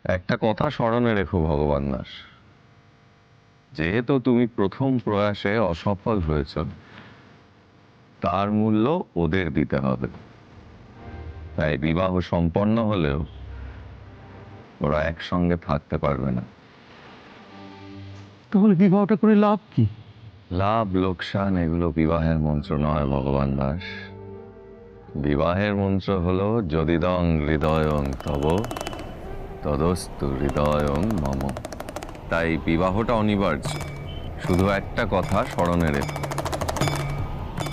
একটা কথা স্মরণে রেখো ভগবান দাস, যেহেতু তুমি প্রথম প্রয়াসে অসফল হয়েছ, তার মূল্য ওদের দিতে হবে। তাই বিবাহ সম্পন্ন হলেও ওরা একসঙ্গে থাকতে পারবে না। তাহলে বিবাহটা করে লাভ কি? লাভ লোকসান এগুলো বিবাহের মন্ত্র নয় ভগবান দাস। বিবাহের মন্ত্র হলো যদিদং হৃদয়ং তব তদস্তু হৃদয়ং মম। তাই বিবাহটা অনিবার্য। শুধু একটা কথা স্মরণে রেখো,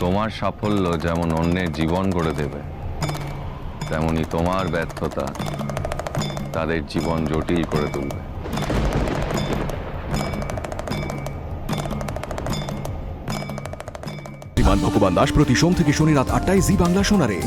তোমার সাফল্য যেমন অন্যের জীবন গড়ে দেবে, তেমনি তোমার ব্যর্থতা তাদের জীবন জটিল করে তুলবে। ভগবান দাস প্রতি সোম থেকে শনি রাত ৮টায় জি বাংলা শোনারে।